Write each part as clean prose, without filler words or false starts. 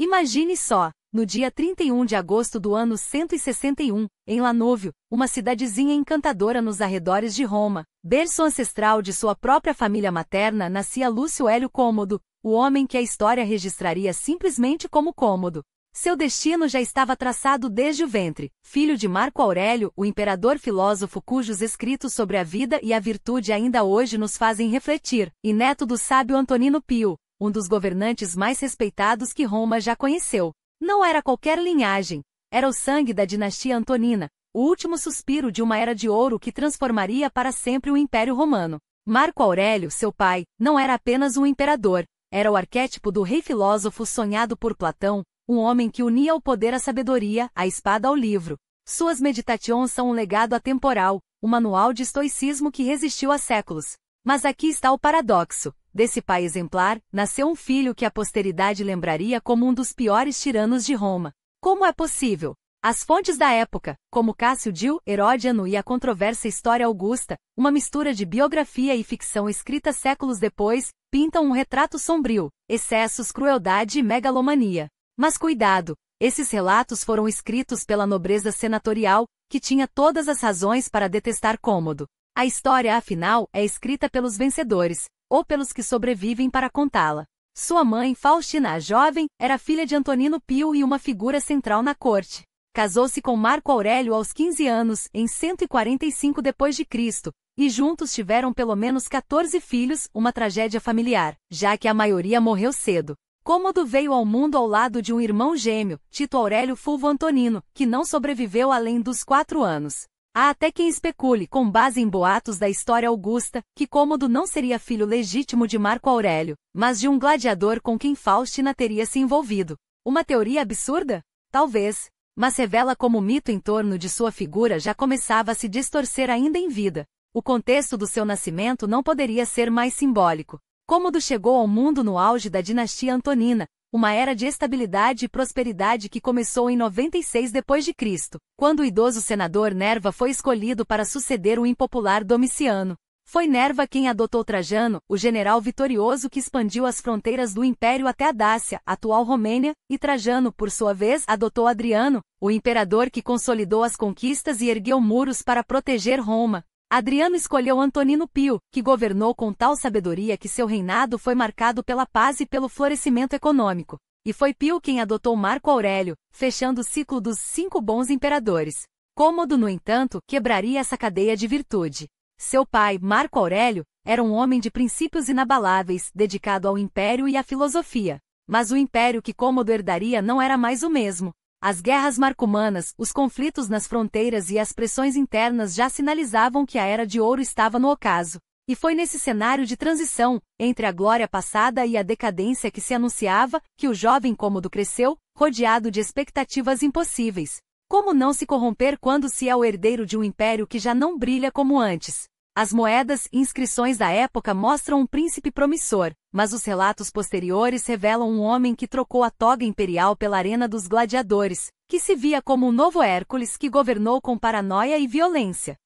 Imagine só, no dia 31 de agosto do ano 161, em Lanúvio, uma cidadezinha encantadora nos arredores de Roma, berço ancestral de sua própria família materna, nascia Lúcio Hélio Cômodo, o homem que a história registraria simplesmente como Cômodo. Seu destino já estava traçado desde o ventre, filho de Marco Aurélio, o imperador filósofo cujos escritos sobre a vida e a virtude ainda hoje nos fazem refletir, e neto do sábio Antonino Pio, um dos governantes mais respeitados que Roma já conheceu. Não era qualquer linhagem, era o sangue da dinastia Antonina, o último suspiro de uma era de ouro que transformaria para sempre o Império Romano. Marco Aurélio, seu pai, não era apenas um imperador, era o arquétipo do rei filósofo sonhado por Platão, um homem que unia ao poder a sabedoria, a espada ao livro. Suas Meditations são um legado atemporal, um manual de estoicismo que resistiu a séculos. Mas aqui está o paradoxo. Desse pai exemplar, nasceu um filho que a posteridade lembraria como um dos piores tiranos de Roma. Como é possível? As fontes da época, como Cássio Dio, Heródiano e a controversa História Augusta, uma mistura de biografia e ficção escrita séculos depois, pintam um retrato sombrio, excessos, crueldade e megalomania. Mas cuidado, esses relatos foram escritos pela nobreza senatorial, que tinha todas as razões para detestar Cômodo. A história, afinal, é escrita pelos vencedores, ou pelos que sobrevivem para contá-la. Sua mãe, Faustina a Jovem, era filha de Antonino Pio e uma figura central na corte. Casou-se com Marco Aurélio aos 15 anos, em 145 d.C., e juntos tiveram pelo menos 14 filhos, uma tragédia familiar, já que a maioria morreu cedo. Cômodo veio ao mundo ao lado de um irmão gêmeo, Tito Aurélio Fulvo Antonino, que não sobreviveu além dos 4 anos. Há até quem especule, com base em boatos da história augusta, que Cômodo não seria filho legítimo de Marco Aurélio, mas de um gladiador com quem Faustina teria se envolvido. Uma teoria absurda? Talvez, mas revela como o mito em torno de sua figura já começava a se distorcer ainda em vida. O contexto do seu nascimento não poderia ser mais simbólico. Cômodo chegou ao mundo no auge da dinastia Antonina, uma era de estabilidade e prosperidade que começou em 96 d.C., quando o idoso senador Nerva foi escolhido para suceder o impopular Domiciano. Foi Nerva quem adotou Trajano, o general vitorioso que expandiu as fronteiras do império até a Dácia, atual Romênia, e Trajano, por sua vez, adotou Adriano, o imperador que consolidou as conquistas e ergueu muros para proteger Roma. Adriano escolheu Antonino Pio, que governou com tal sabedoria que seu reinado foi marcado pela paz e pelo florescimento econômico. E foi Pio quem adotou Marco Aurélio, fechando o ciclo dos 5 bons imperadores. Cômodo, no entanto, quebraria essa cadeia de virtude. Seu pai, Marco Aurélio, era um homem de princípios inabaláveis, dedicado ao império e à filosofia. Mas o império que Cômodo herdaria não era mais o mesmo. As guerras marcomanas, os conflitos nas fronteiras e as pressões internas já sinalizavam que a Era de Ouro estava no ocaso. E foi nesse cenário de transição, entre a glória passada e a decadência que se anunciava, que o jovem Cômodo cresceu, rodeado de expectativas impossíveis. Como não se corromper quando se é o herdeiro de um império que já não brilha como antes? As moedas e inscrições da época mostram um príncipe promissor, mas os relatos posteriores revelam um homem que trocou a toga imperial pela arena dos gladiadores, que se via como um novo Hércules que governou com paranoia e violência.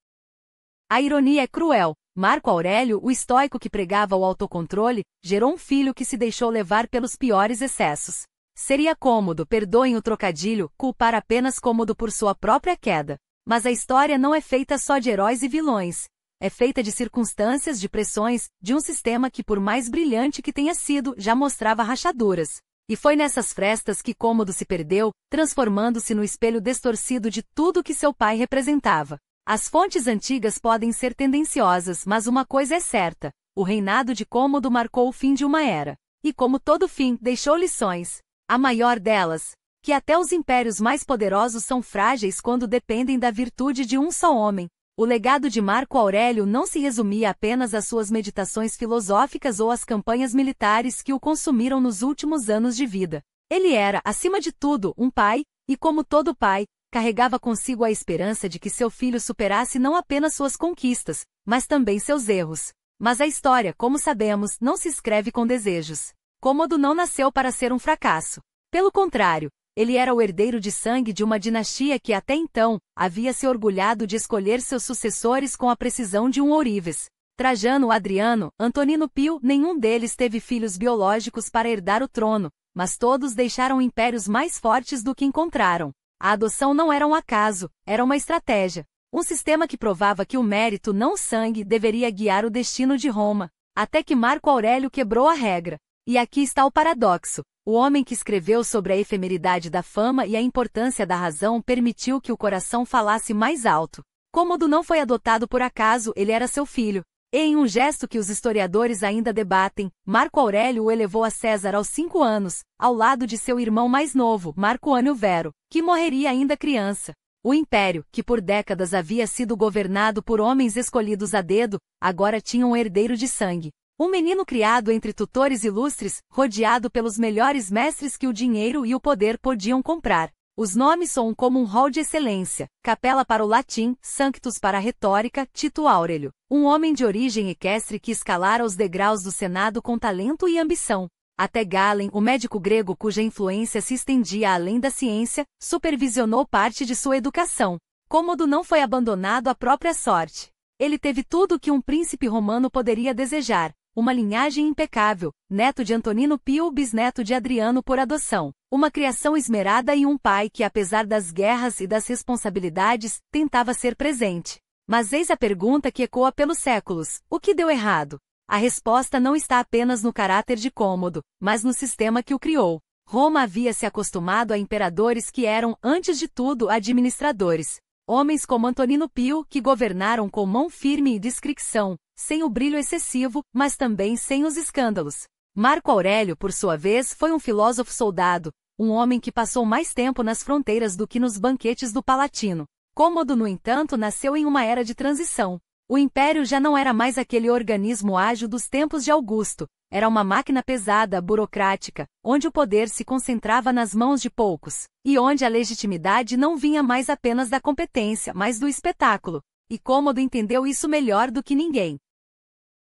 A ironia é cruel. Marco Aurélio, o estoico que pregava o autocontrole, gerou um filho que se deixou levar pelos piores excessos. Seria Cômodo, perdoem o trocadilho, culpar apenas Cômodo por sua própria queda. Mas a história não é feita só de heróis e vilões. É feita de circunstâncias, de pressões, de um sistema que, por mais brilhante que tenha sido, já mostrava rachaduras. E foi nessas frestas que Cômodo se perdeu, transformando-se no espelho distorcido de tudo que seu pai representava. As fontes antigas podem ser tendenciosas, mas uma coisa é certa: o reinado de Cômodo marcou o fim de uma era. E como todo fim, deixou lições. A maior delas, que até os impérios mais poderosos são frágeis quando dependem da virtude de um só homem. O legado de Marco Aurélio não se resumia apenas às suas meditações filosóficas ou às campanhas militares que o consumiram nos últimos anos de vida. Ele era, acima de tudo, um pai, e como todo pai, carregava consigo a esperança de que seu filho superasse não apenas suas conquistas, mas também seus erros. Mas a história, como sabemos, não se escreve com desejos. Cômodo não nasceu para ser um fracasso. Pelo contrário, ele era o herdeiro de sangue de uma dinastia que até então havia se orgulhado de escolher seus sucessores com a precisão de um ourives. Trajano, Adriano, Antonino Pio, nenhum deles teve filhos biológicos para herdar o trono, mas todos deixaram impérios mais fortes do que encontraram. A adoção não era um acaso, era uma estratégia. Um sistema que provava que o mérito, não o sangue, deveria guiar o destino de Roma, até que Marco Aurélio quebrou a regra. E aqui está o paradoxo. O homem que escreveu sobre a efemeridade da fama e a importância da razão permitiu que o coração falasse mais alto. Cômodo não foi adotado por acaso, ele era seu filho. E em um gesto que os historiadores ainda debatem, Marco Aurélio o elevou a César aos 5 anos, ao lado de seu irmão mais novo, Marco Ânio Vero, que morreria ainda criança. O império, que por décadas havia sido governado por homens escolhidos a dedo, agora tinha um herdeiro de sangue. Um menino criado entre tutores ilustres, rodeado pelos melhores mestres que o dinheiro e o poder podiam comprar. Os nomes soam como um hall de excelência: Capella para o latim, Sanctus para a retórica, Tito Aurélio. Um homem de origem equestre que escalara os degraus do Senado com talento e ambição. Até Galen, o médico grego cuja influência se estendia além da ciência, supervisionou parte de sua educação. Cômodo não foi abandonado à própria sorte. Ele teve tudo o que um príncipe romano poderia desejar: uma linhagem impecável, neto de Antonino Pio, bisneto de Adriano por adoção, uma criação esmerada e um pai que, apesar das guerras e das responsabilidades, tentava ser presente. Mas eis a pergunta que ecoa pelos séculos: o que deu errado? A resposta não está apenas no caráter de Cômodo, mas no sistema que o criou. Roma havia se acostumado a imperadores que eram, antes de tudo, administradores. Homens como Antonino Pio, que governaram com mão firme e discrição, sem o brilho excessivo, mas também sem os escândalos. Marco Aurélio, por sua vez, foi um filósofo-soldado, um homem que passou mais tempo nas fronteiras do que nos banquetes do Palatino. Cômodo, no entanto, nasceu em uma era de transição. O império já não era mais aquele organismo ágil dos tempos de Augusto, era uma máquina pesada, burocrática, onde o poder se concentrava nas mãos de poucos, e onde a legitimidade não vinha mais apenas da competência, mas do espetáculo. E Cômodo entendeu isso melhor do que ninguém.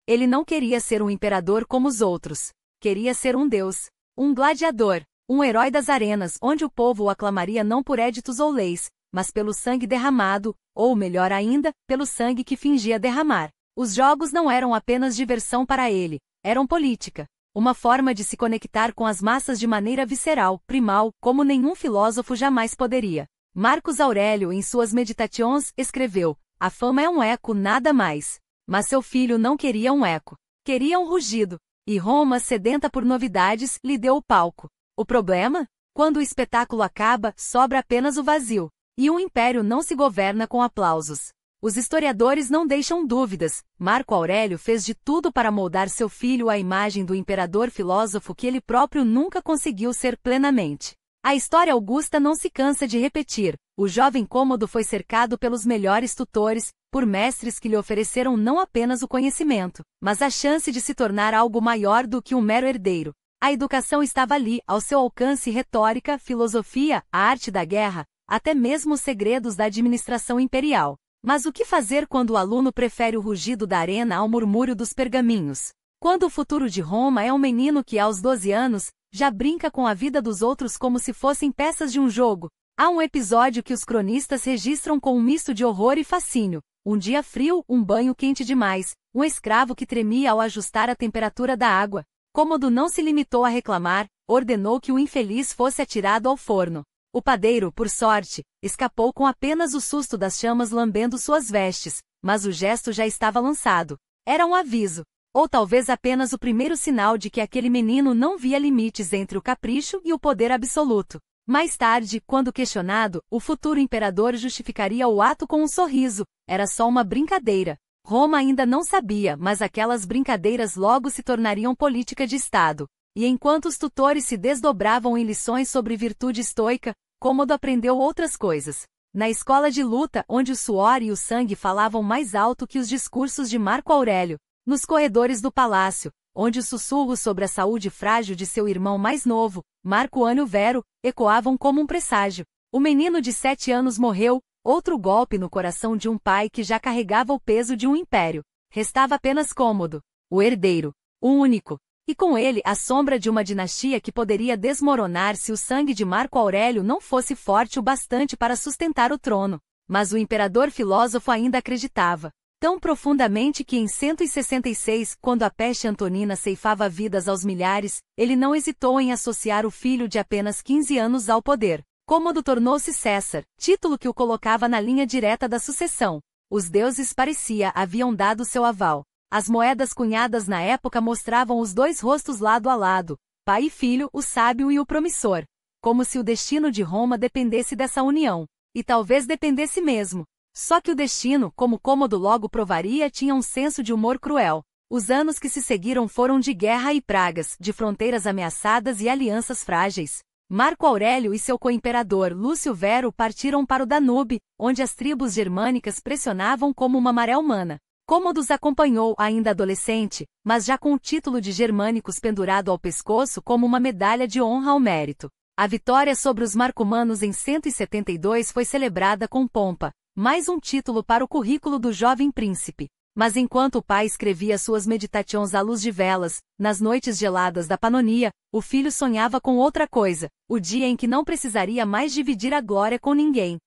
Ele não queria ser um imperador como os outros, queria ser um deus, um gladiador, um herói das arenas onde o povo o aclamaria não por éditos ou leis, mas pelo sangue derramado, ou melhor ainda, pelo sangue que fingia derramar. Os jogos não eram apenas diversão para ele, eram política, uma forma de se conectar com as massas de maneira visceral, primal, como nenhum filósofo jamais poderia. Marcus Aurélio, em suas Meditations, escreveu: a fama é um eco, nada mais. Mas seu filho não queria um eco, queria um rugido. E Roma, sedenta por novidades, lhe deu o palco. O problema? Quando o espetáculo acaba, sobra apenas o vazio. E um império não se governa com aplausos. Os historiadores não deixam dúvidas. Marco Aurélio fez de tudo para moldar seu filho à imagem do imperador filósofo que ele próprio nunca conseguiu ser plenamente. A história augusta não se cansa de repetir. O jovem Cômodo foi cercado pelos melhores tutores, por mestres que lhe ofereceram não apenas o conhecimento, mas a chance de se tornar algo maior do que um mero herdeiro. A educação estava ali, ao seu alcance: retórica, filosofia, a arte da guerra, até mesmo os segredos da administração imperial. Mas o que fazer quando o aluno prefere o rugido da arena ao murmúrio dos pergaminhos? Quando o futuro de Roma é um menino que, aos 12 anos, já brinca com a vida dos outros como se fossem peças de um jogo? Há um episódio que os cronistas registram com um misto de horror e fascínio. Um dia frio, um banho quente demais, um escravo que tremia ao ajustar a temperatura da água. Cômodo não se limitou a reclamar, ordenou que o infeliz fosse atirado ao forno. O padeiro, por sorte, escapou com apenas o susto das chamas lambendo suas vestes, mas o gesto já estava lançado. Era um aviso, ou talvez apenas o primeiro sinal de que aquele menino não via limites entre o capricho e o poder absoluto. Mais tarde, quando questionado, o futuro imperador justificaria o ato com um sorriso: era só uma brincadeira. Roma ainda não sabia, mas aquelas brincadeiras logo se tornariam política de Estado. E enquanto os tutores se desdobravam em lições sobre virtude estoica, Cômodo aprendeu outras coisas. Na escola de luta, onde o suor e o sangue falavam mais alto que os discursos de Marco Aurélio. Nos corredores do palácio, onde os sussurros sobre a saúde frágil de seu irmão mais novo, Marco Ânio Vero, ecoavam como um presságio. O menino de 7 anos morreu, outro golpe no coração de um pai que já carregava o peso de um império. Restava apenas Cômodo, o herdeiro, o único. E com ele a sombra de uma dinastia que poderia desmoronar se o sangue de Marco Aurélio não fosse forte o bastante para sustentar o trono. Mas o imperador filósofo ainda acreditava. tão profundamente que em 166, quando a peste antonina ceifava vidas aos milhares, ele não hesitou em associar o filho de apenas 15 anos ao poder. Cômodo tornou-se César, título que o colocava na linha direta da sucessão. Os deuses parecia haviam dado seu aval. As moedas cunhadas na época mostravam os dois rostos lado a lado, pai e filho, o sábio e o promissor. Como se o destino de Roma dependesse dessa união. E talvez dependesse mesmo. Só que o destino, como Cômodo logo provaria, tinha um senso de humor cruel. Os anos que se seguiram foram de guerra e pragas, de fronteiras ameaçadas e alianças frágeis. Marco Aurélio e seu co-imperador Lúcio Vero partiram para o Danúbio, onde as tribos germânicas pressionavam como uma maré humana. Cômodo os acompanhou ainda adolescente, mas já com o título de germânicos pendurado ao pescoço como uma medalha de honra ao mérito. A vitória sobre os marcomanos em 172 foi celebrada com pompa. Mais um título para o currículo do jovem príncipe. Mas enquanto o pai escrevia suas meditações à luz de velas, nas noites geladas da Panonia, o filho sonhava com outra coisa, o dia em que não precisaria mais dividir a glória com ninguém.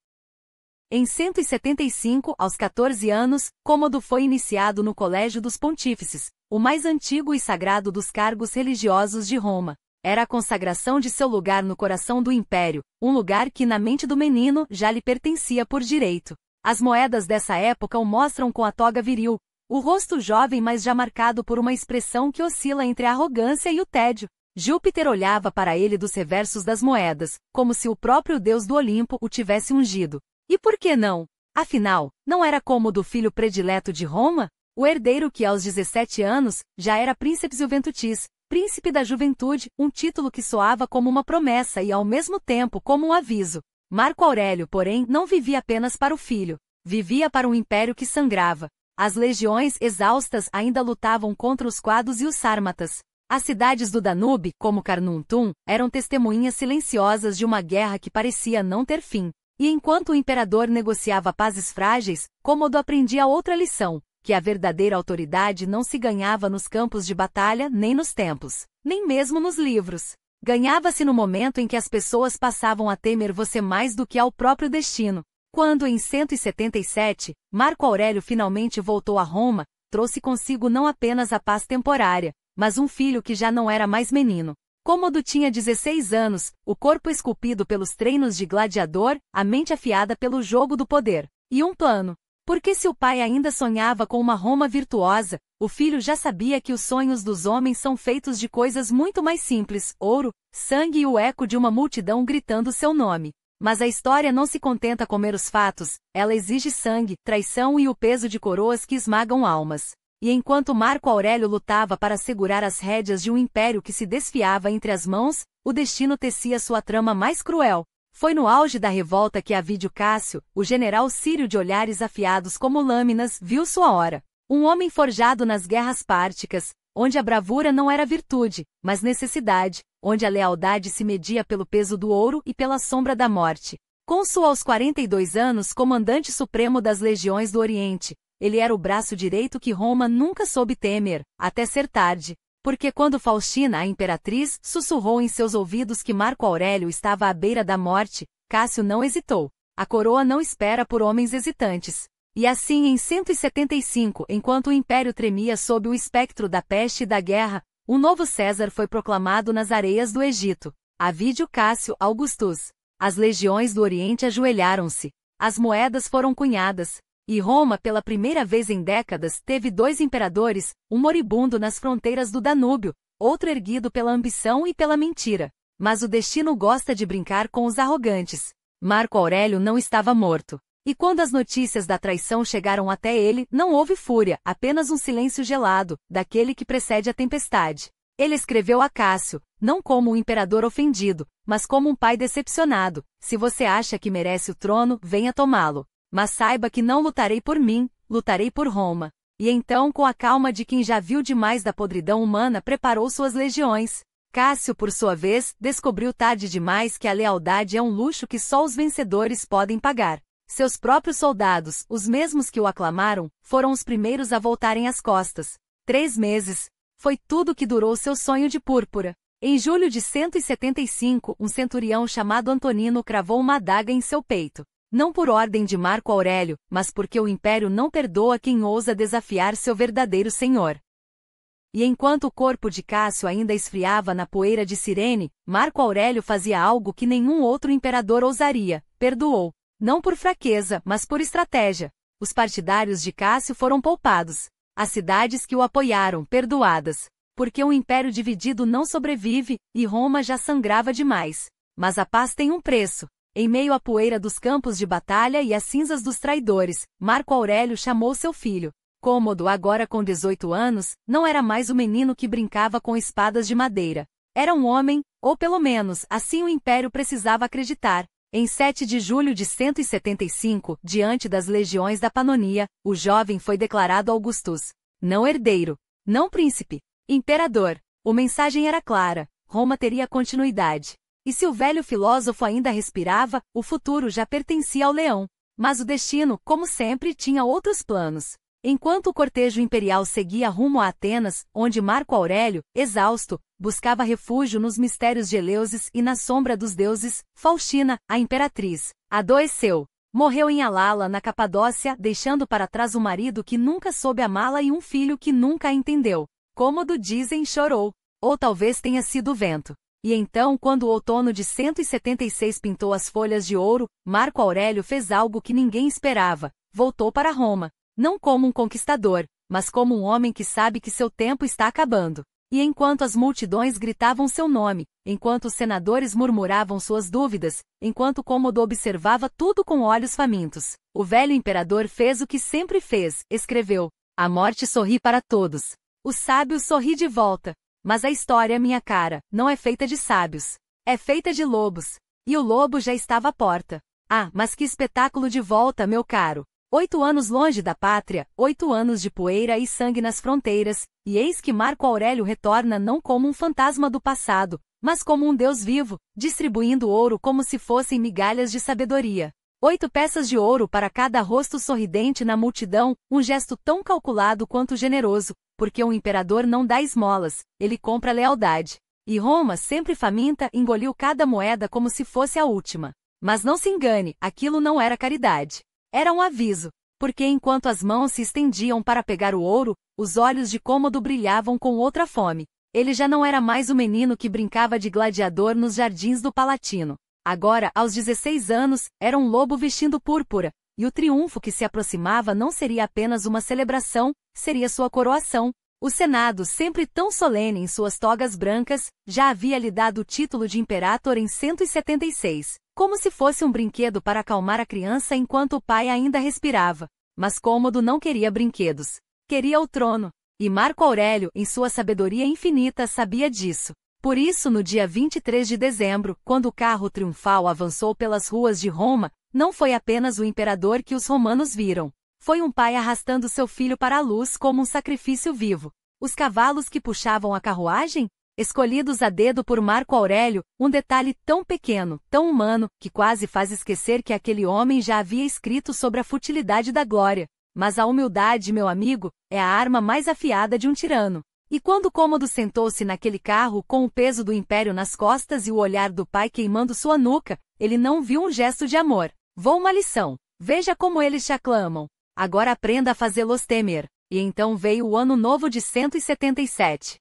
Em 175, aos 14 anos, Cômodo foi iniciado no Colégio dos Pontífices, o mais antigo e sagrado dos cargos religiosos de Roma. Era a consagração de seu lugar no coração do império, um lugar que na mente do menino já lhe pertencia por direito. As moedas dessa época o mostram com a toga viril, o rosto jovem mas já marcado por uma expressão que oscila entre a arrogância e o tédio. Júpiter olhava para ele dos reversos das moedas, como se o próprio deus do Olimpo o tivesse ungido. E por que não? Afinal, não era Cômodo o filho predileto de Roma? O herdeiro que aos 17 anos, já era Princeps Juventutis, príncipe da juventude, um título que soava como uma promessa e ao mesmo tempo como um aviso. Marco Aurélio, porém, não vivia apenas para o filho. Vivia para um império que sangrava. As legiões exaustas ainda lutavam contra os quados e os sármatas. As cidades do Danúbio, como Carnuntum, eram testemunhas silenciosas de uma guerra que parecia não ter fim. E enquanto o imperador negociava pazes frágeis, Cômodo aprendia outra lição, que a verdadeira autoridade não se ganhava nos campos de batalha nem nos templos, nem mesmo nos livros. Ganhava-se no momento em que as pessoas passavam a temer você mais do que ao próprio destino. Quando em 177, Marco Aurélio finalmente voltou a Roma, trouxe consigo não apenas a paz temporária, mas um filho que já não era mais menino. Cômodo tinha 16 anos, o corpo esculpido pelos treinos de gladiador, a mente afiada pelo jogo do poder. E um plano. Porque se o pai ainda sonhava com uma Roma virtuosa, o filho já sabia que os sonhos dos homens são feitos de coisas muito mais simples, ouro, sangue e o eco de uma multidão gritando seu nome. Mas a história não se contenta com meros fatos, ela exige sangue, traição e o peso de coroas que esmagam almas. E enquanto Marco Aurélio lutava para segurar as rédeas de um império que se desfiava entre as mãos, o destino tecia sua trama mais cruel. Foi no auge da revolta que Avídio Cássio, o general sírio de olhares afiados como lâminas, viu sua hora. Um homem forjado nas guerras párticas, onde a bravura não era virtude, mas necessidade, onde a lealdade se media pelo peso do ouro e pela sombra da morte. Cônsul aos 42 anos, comandante supremo das legiões do Oriente, ele era o braço direito que Roma nunca soube temer, até ser tarde. Porque quando Faustina, a imperatriz, sussurrou em seus ouvidos que Marco Aurélio estava à beira da morte, Cássio não hesitou. A coroa não espera por homens hesitantes. E assim em 175, enquanto o império tremia sob o espectro da peste e da guerra, um novo César foi proclamado nas areias do Egito. Avídio Cássio Augustus. As legiões do Oriente ajoelharam-se. As moedas foram cunhadas. E Roma, pela primeira vez em décadas, teve dois imperadores, um moribundo nas fronteiras do Danúbio, outro erguido pela ambição e pela mentira. Mas o destino gosta de brincar com os arrogantes. Marco Aurélio não estava morto. E quando as notícias da traição chegaram até ele, não houve fúria, apenas um silêncio gelado, daquele que precede a tempestade. Ele escreveu a Cássio, não como um imperador ofendido, mas como um pai decepcionado: se você acha que merece o trono, venha tomá-lo. Mas saiba que não lutarei por mim, lutarei por Roma. E então, com a calma de quem já viu demais da podridão humana, preparou suas legiões. Cássio, por sua vez, descobriu tarde demais que a lealdade é um luxo que só os vencedores podem pagar. Seus próprios soldados, os mesmos que o aclamaram, foram os primeiros a voltarem as costas. 3 meses. Foi tudo que durou seu sonho de púrpura. Em julho de 175, um centurião chamado Antonino cravou uma adaga em seu peito. não por ordem de Marco Aurélio, mas porque o império não perdoa quem ousa desafiar seu verdadeiro senhor. E enquanto o corpo de Cássio ainda esfriava na poeira de Cirene, Marco Aurélio fazia algo que nenhum outro imperador ousaria: perdoou. Não por fraqueza, mas por estratégia. Os partidários de Cássio foram poupados. As cidades que o apoiaram, perdoadas. Porque um império dividido não sobrevive, e Roma já sangrava demais. Mas a paz tem um preço. Em meio à poeira dos campos de batalha e às cinzas dos traidores, Marco Aurélio chamou seu filho. Cômodo, agora com 18 anos, não era mais o menino que brincava com espadas de madeira. Era um homem, ou pelo menos, assim o império precisava acreditar. Em 7 de julho de 175, diante das legiões da Panonia, o jovem foi declarado Augustus. Não herdeiro, não príncipe, imperador. A mensagem era clara: Roma teria continuidade. E se o velho filósofo ainda respirava, o futuro já pertencia ao leão. Mas o destino, como sempre, tinha outros planos. Enquanto o cortejo imperial seguia rumo a Atenas, onde Marco Aurélio, exausto, buscava refúgio nos mistérios de Eleusis e na sombra dos deuses, Faustina, a imperatriz, adoeceu. Morreu em Alala, na Capadócia, deixando para trás um marido que nunca soube amá-la e um filho que nunca a entendeu. Cômodo, dizem, chorou. Ou talvez tenha sido o vento. E então, quando o outono de 176 pintou as folhas de ouro, Marco Aurélio fez algo que ninguém esperava: voltou para Roma. Não como um conquistador, mas como um homem que sabe que seu tempo está acabando. E enquanto as multidões gritavam seu nome, enquanto os senadores murmuravam suas dúvidas, enquanto Cômodo observava tudo com olhos famintos, o velho imperador fez o que sempre fez: escreveu. A morte sorri para todos. O sábio sorri de volta. Mas a história, minha cara, não é feita de sábios. É feita de lobos. E o lobo já estava à porta. Ah, mas que espetáculo de volta, meu caro! 8 anos longe da pátria, 8 anos de poeira e sangue nas fronteiras, e eis que Marco Aurélio retorna não como um fantasma do passado, mas como um Deus vivo, distribuindo ouro como se fossem migalhas de sabedoria. 8 peças de ouro para cada rosto sorridente na multidão, um gesto tão calculado quanto generoso, porque um imperador não dá esmolas, ele compra lealdade. E Roma, sempre faminta, engoliu cada moeda como se fosse a última. Mas não se engane, aquilo não era caridade. Era um aviso, porque enquanto as mãos se estendiam para pegar o ouro, os olhos de Cômodo brilhavam com outra fome. Ele já não era mais o menino que brincava de gladiador nos jardins do Palatino. Agora, aos 16 anos, era um lobo vestindo púrpura, e o triunfo que se aproximava não seria apenas uma celebração, seria sua coroação. O Senado, sempre tão solene em suas togas brancas, já havia lhe dado o título de Imperator em 176, como se fosse um brinquedo para acalmar a criança enquanto o pai ainda respirava. Mas Cômodo não queria brinquedos. Queria o trono. E Marco Aurélio, em sua sabedoria infinita, sabia disso. Por isso, no dia 23 de dezembro, quando o carro triunfal avançou pelas ruas de Roma, não foi apenas o imperador que os romanos viram. Foi um pai arrastando seu filho para a luz como um sacrifício vivo. Os cavalos que puxavam a carruagem? Escolhidos a dedo por Marco Aurélio, um detalhe tão pequeno, tão humano, que quase faz esquecer que aquele homem já havia escrito sobre a futilidade da glória. Mas a humildade, meu amigo, é a arma mais afiada de um tirano. E quando Cômodo sentou-se naquele carro com o peso do império nas costas e o olhar do pai queimando sua nuca, ele não viu um gesto de amor. Vou uma lição. Veja como eles te aclamam. Agora aprenda a fazê-los temer. E então veio o ano novo de 177.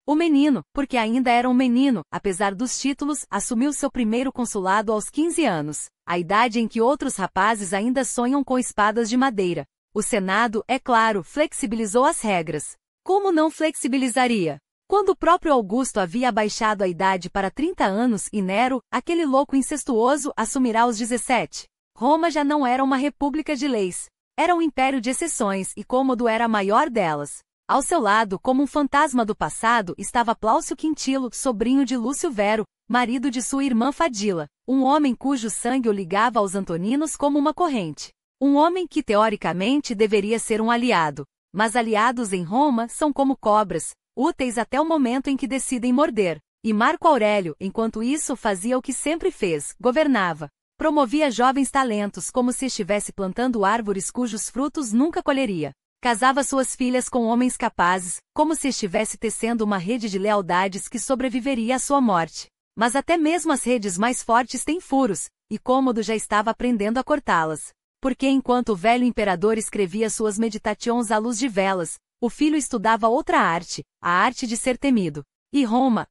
O menino, porque ainda era um menino, apesar dos títulos, assumiu seu primeiro consulado aos 15 anos, a idade em que outros rapazes ainda sonham com espadas de madeira. O Senado, é claro, flexibilizou as regras. Como não flexibilizaria? Quando o próprio Augusto havia abaixado a idade para 30 anos e Nero, aquele louco incestuoso, assumirá aos 17. Roma já não era uma república de leis. Era um império de exceções e Cômodo era a maior delas. Ao seu lado, como um fantasma do passado, estava Plaucio Quintilo, sobrinho de Lúcio Vero, marido de sua irmã Fadila, um homem cujo sangue o ligava aos Antoninos como uma corrente. Um homem que teoricamente deveria ser um aliado. Mas aliados em Roma são como cobras, úteis até o momento em que decidem morder. E Marco Aurélio, enquanto isso, fazia o que sempre fez: governava. Promovia jovens talentos como se estivesse plantando árvores cujos frutos nunca colheria. Casava suas filhas com homens capazes, como se estivesse tecendo uma rede de lealdades que sobreviveria à sua morte. Mas até mesmo as redes mais fortes têm furos, e Cômodo já estava aprendendo a cortá-las. Porque enquanto o velho imperador escrevia suas meditações à luz de velas, o filho estudava outra arte, a arte de ser temido. E Roma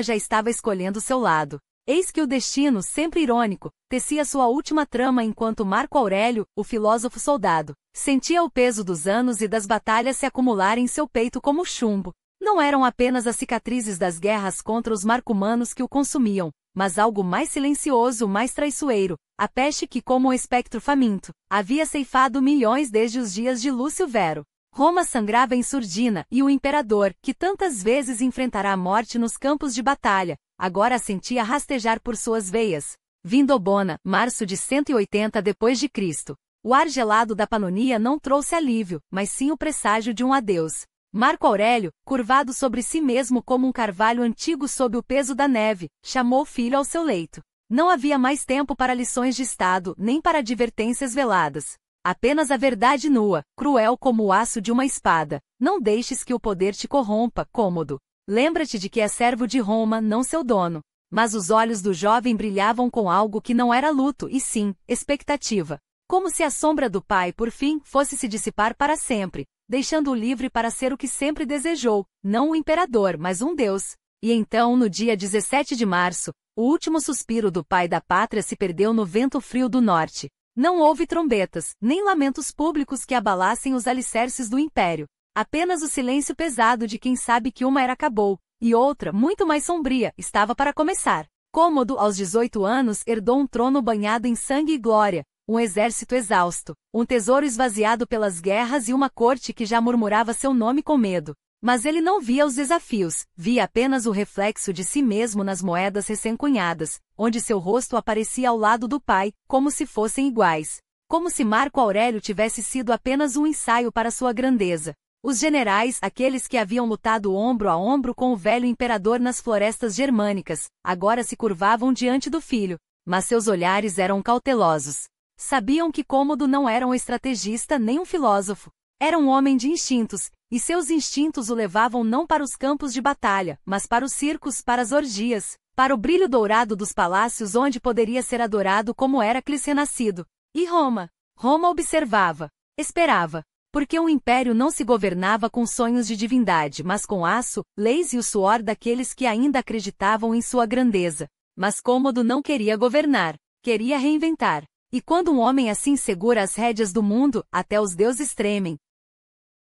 já estava escolhendo seu lado. Eis que o destino, sempre irônico, tecia sua última trama enquanto Marco Aurélio, o filósofo soldado, sentia o peso dos anos e das batalhas se acumular em seu peito como chumbo. Não eram apenas as cicatrizes das guerras contra os marcomanos que o consumiam, mas algo mais silencioso, mais traiçoeiro, a peste que, como um espectro faminto, havia ceifado milhões desde os dias de Lúcio Vero. Roma sangrava em surdina, e o imperador, que tantas vezes enfrentará a morte nos campos de batalha, agora a sentia rastejar por suas veias. Vindobona, março de 180 d.C. O ar gelado da Pannonia não trouxe alívio, mas sim o presságio de um adeus. Marco Aurélio, curvado sobre si mesmo como um carvalho antigo sob o peso da neve, chamou o filho ao seu leito. Não havia mais tempo para lições de Estado, nem para advertências veladas. Apenas a verdade nua, cruel como o aço de uma espada. Não deixes que o poder te corrompa, Cômodo. Lembra-te de que é servo de Roma, não seu dono. Mas os olhos do jovem brilhavam com algo que não era luto e sim, expectativa. Como se a sombra do pai, por fim, fosse se dissipar para sempre, deixando-o livre para ser o que sempre desejou, não um imperador, mas um deus. E então, no dia 17 de março, o último suspiro do pai da pátria se perdeu no vento frio do norte. Não houve trombetas, nem lamentos públicos que abalassem os alicerces do império. Apenas o silêncio pesado de quem sabe que uma era acabou, e outra, muito mais sombria, estava para começar. Cômodo, aos 18 anos, herdou um trono banhado em sangue e glória, um exército exausto, um tesouro esvaziado pelas guerras e uma corte que já murmurava seu nome com medo. Mas ele não via os desafios, via apenas o reflexo de si mesmo nas moedas recém-cunhadas, onde seu rosto aparecia ao lado do pai, como se fossem iguais. Como se Marco Aurélio tivesse sido apenas um ensaio para sua grandeza. Os generais, aqueles que haviam lutado ombro a ombro com o velho imperador nas florestas germânicas, agora se curvavam diante do filho, mas seus olhares eram cautelosos. Sabiam que Cômodo não era um estrategista nem um filósofo. Era um homem de instintos, e seus instintos o levavam não para os campos de batalha, mas para os circos, para as orgias, para o brilho dourado dos palácios onde poderia ser adorado como Héracles renascido. E Roma? Roma observava, esperava, porque o império não se governava com sonhos de divindade, mas com aço, leis e o suor daqueles que ainda acreditavam em sua grandeza. Mas Cômodo não queria governar, queria reinventar. E quando um homem assim segura as rédeas do mundo, até os deuses tremem.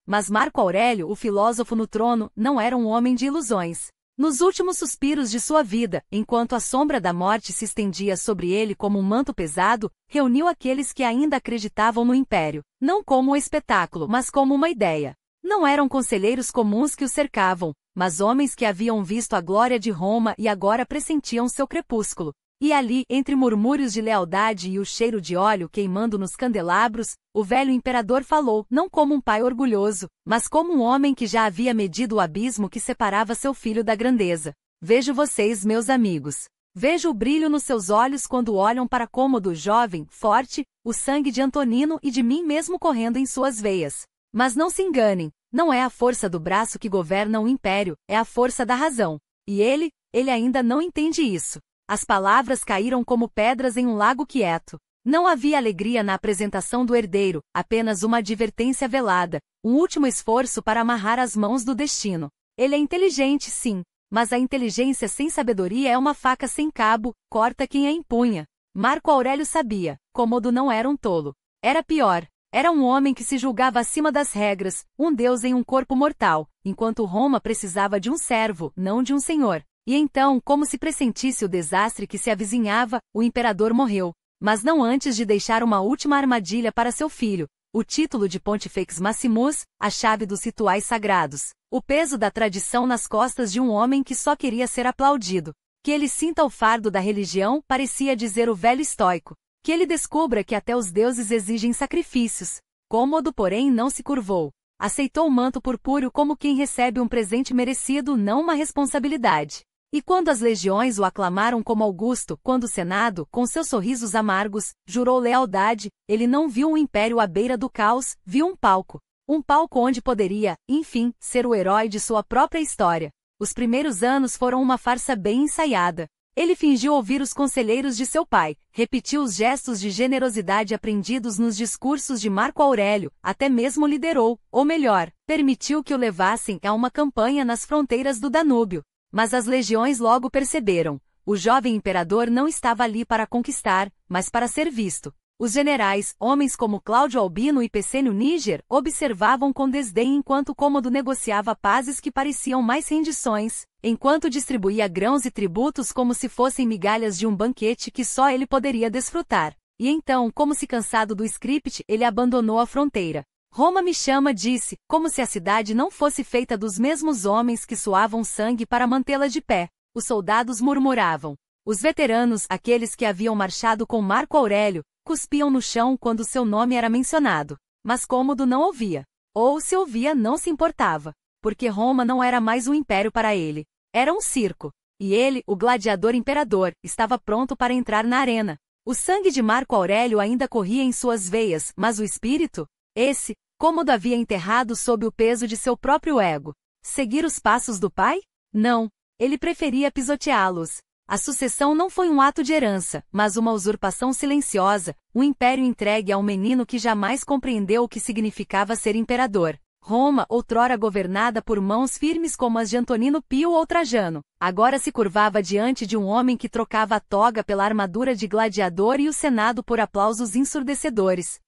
Mas Marco Aurélio, o filósofo no trono, não era um homem de ilusões. Nos últimos suspiros de sua vida, enquanto a sombra da morte se estendia sobre ele como um manto pesado, reuniu aqueles que ainda acreditavam no império, não como um espetáculo, mas como uma ideia. Não eram conselheiros comuns que o cercavam, mas homens que haviam visto a glória de Roma e agora pressentiam seu crepúsculo. E ali, entre murmúrios de lealdade e o cheiro de óleo queimando nos candelabros, o velho imperador falou, não como um pai orgulhoso, mas como um homem que já havia medido o abismo que separava seu filho da grandeza. Vejo vocês, meus amigos. Vejo o brilho nos seus olhos quando olham para Cômodo jovem, forte, o sangue de Antonino e de mim mesmo correndo em suas veias. Mas não se enganem, não é a força do braço que governa o império, é a força da razão. E ele ainda não entende isso. As palavras caíram como pedras em um lago quieto. Não havia alegria na apresentação do herdeiro, apenas uma advertência velada, um último esforço para amarrar as mãos do destino. Ele é inteligente, sim, mas a inteligência sem sabedoria é uma faca sem cabo, corta quem a empunha. Marco Aurélio sabia, Cômodo não era um tolo. Era pior, era um homem que se julgava acima das regras, um deus em um corpo mortal, enquanto Roma precisava de um servo, não de um senhor. E então, como se pressentisse o desastre que se avizinhava, o imperador morreu. Mas não antes de deixar uma última armadilha para seu filho, o título de Pontifex Maximus, a chave dos rituais sagrados, o peso da tradição nas costas de um homem que só queria ser aplaudido. Que ele sinta o fardo da religião, parecia dizer o velho estoico. Que ele descubra que até os deuses exigem sacrifícios. Cômodo, porém, não se curvou. Aceitou o manto purpúreo como quem recebe um presente merecido, não uma responsabilidade. E quando as legiões o aclamaram como Augusto, quando o Senado, com seus sorrisos amargos, jurou lealdade, ele não viu um império à beira do caos, viu um palco. Um palco onde poderia, enfim, ser o herói de sua própria história. Os primeiros anos foram uma farsa bem ensaiada. Ele fingiu ouvir os conselheiros de seu pai, repetiu os gestos de generosidade aprendidos nos discursos de Marco Aurélio, até mesmo liderou, ou melhor, permitiu que o levassem a uma campanha nas fronteiras do Danúbio. Mas as legiões logo perceberam. O jovem imperador não estava ali para conquistar, mas para ser visto. Os generais, homens como Cláudio Albino e Pecênio Níger, observavam com desdém enquanto Cômodo negociava pazes que pareciam mais rendições, enquanto distribuía grãos e tributos como se fossem migalhas de um banquete que só ele poderia desfrutar. E então, como se cansado do script, ele abandonou a fronteira. Roma me chama, disse, como se a cidade não fosse feita dos mesmos homens que suavam sangue para mantê-la de pé. Os soldados murmuravam. Os veteranos, aqueles que haviam marchado com Marco Aurélio, cuspiam no chão quando seu nome era mencionado. Mas Cômodo não ouvia. Ou se ouvia, não se importava. Porque Roma não era mais um império para ele. Era um circo. E ele, o gladiador imperador, estava pronto para entrar na arena. O sangue de Marco Aurélio ainda corria em suas veias, mas o espírito? Esse, Cômodo havia enterrado sob o peso de seu próprio ego. Seguir os passos do pai? Não. Ele preferia pisoteá-los. A sucessão não foi um ato de herança, mas uma usurpação silenciosa, um império entregue a um menino que jamais compreendeu o que significava ser imperador. Roma, outrora governada por mãos firmes como as de Antonino Pio ou Trajano, agora se curvava diante de um homem que trocava a toga pela armadura de gladiador e o Senado por aplausos ensurdecedores.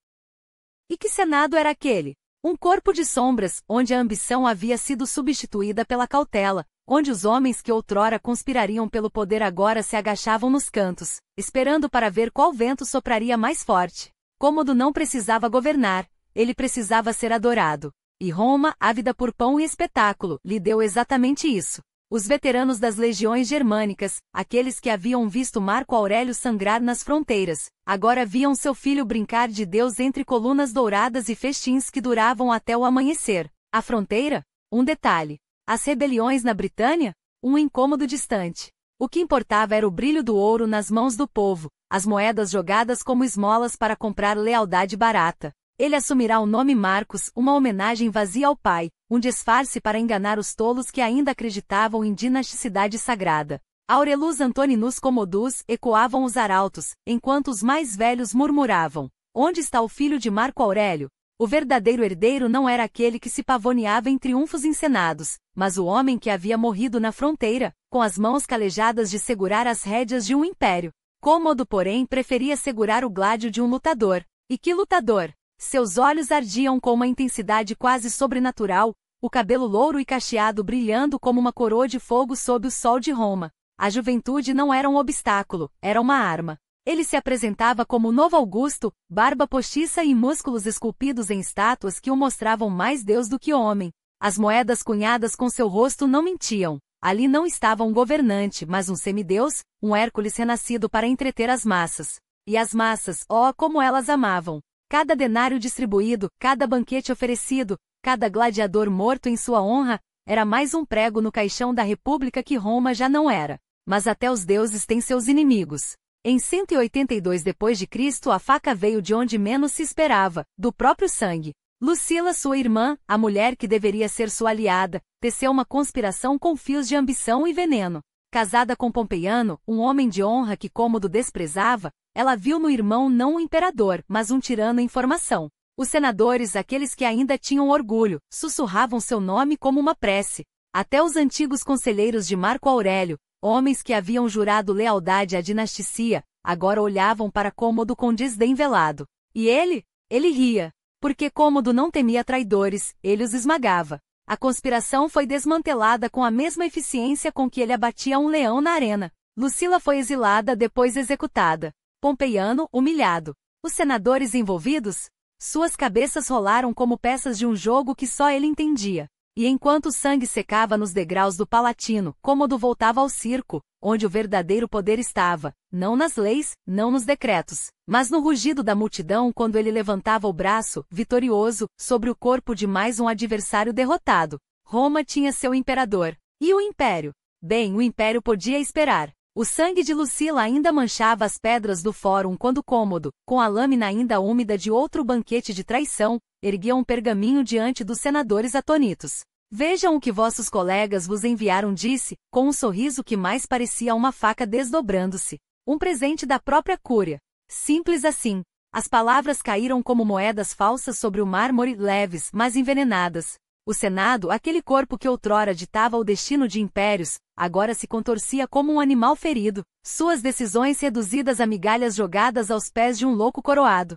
E que Senado era aquele? Um corpo de sombras, onde a ambição havia sido substituída pela cautela, onde os homens que outrora conspirariam pelo poder agora se agachavam nos cantos, esperando para ver qual vento sopraria mais forte. Cômodo não precisava governar, ele precisava ser adorado. E Roma, ávida por pão e espetáculo, lhe deu exatamente isso. Os veteranos das legiões germânicas, aqueles que haviam visto Marco Aurélio sangrar nas fronteiras, agora viam seu filho brincar de Deus entre colunas douradas e festins que duravam até o amanhecer. A fronteira? Um detalhe. As rebeliões na Britânia? Um incômodo distante. O que importava era o brilho do ouro nas mãos do povo, as moedas jogadas como esmolas para comprar lealdade barata. Ele assumirá o nome Marcos, uma homenagem vazia ao pai, um disfarce para enganar os tolos que ainda acreditavam em dinasticidade sagrada. Aurelus Antoninus Commodus, ecoavam os arautos, enquanto os mais velhos murmuravam. Onde está o filho de Marco Aurélio? O verdadeiro herdeiro não era aquele que se pavoneava em triunfos encenados, mas o homem que havia morrido na fronteira, com as mãos calejadas de segurar as rédeas de um império. Cômodo, porém, preferia segurar o gládio de um lutador. E que lutador! Seus olhos ardiam com uma intensidade quase sobrenatural, o cabelo louro e cacheado brilhando como uma coroa de fogo sob o sol de Roma. A juventude não era um obstáculo, era uma arma. Ele se apresentava como o novo Augusto, barba postiça e músculos esculpidos em estátuas que o mostravam mais Deus do que homem. As moedas cunhadas com seu rosto não mentiam. Ali não estava um governante, mas um semideus, um Hércules renascido para entreter as massas. E as massas, oh, como elas amavam! Cada denário distribuído, cada banquete oferecido, cada gladiador morto em sua honra, era mais um prego no caixão da república que Roma já não era. Mas até os deuses têm seus inimigos. Em 182 d.C., a faca veio de onde menos se esperava, do próprio sangue. Lucila, sua irmã, a mulher que deveria ser sua aliada, teceu uma conspiração com fios de ambição e veneno. Casada com Pompeiano, um homem de honra que Cômodo desprezava, ela viu no irmão não um imperador, mas um tirano em formação. Os senadores, aqueles que ainda tinham orgulho, sussurravam seu nome como uma prece. Até os antigos conselheiros de Marco Aurélio, homens que haviam jurado lealdade à dinastia, agora olhavam para Cômodo com desdém velado. E ele? Ele ria. Porque Cômodo não temia traidores, ele os esmagava. A conspiração foi desmantelada com a mesma eficiência com que ele abatia um leão na arena. Lucila foi exilada, depois executada. Pompeiano, humilhado. Os senadores envolvidos? Suas cabeças rolaram como peças de um jogo que só ele entendia. E enquanto o sangue secava nos degraus do Palatino, Cômodo voltava ao circo, onde o verdadeiro poder estava, não nas leis, não nos decretos, mas no rugido da multidão quando ele levantava o braço, vitorioso, sobre o corpo de mais um adversário derrotado. Roma tinha seu imperador. E o império? Bem, o império podia esperar. O sangue de Lucila ainda manchava as pedras do fórum quando Cômodo, com a lâmina ainda úmida de outro banquete de traição, erguia um pergaminho diante dos senadores atônitos. Vejam o que vossos colegas vos enviaram, disse, com um sorriso que mais parecia uma faca desdobrando-se. Um presente da própria Cúria. Simples assim. As palavras caíram como moedas falsas sobre o mármore, leves, mas envenenadas. O Senado, aquele corpo que outrora ditava o destino de impérios, agora se contorcia como um animal ferido, suas decisões reduzidas a migalhas jogadas aos pés de um louco coroado.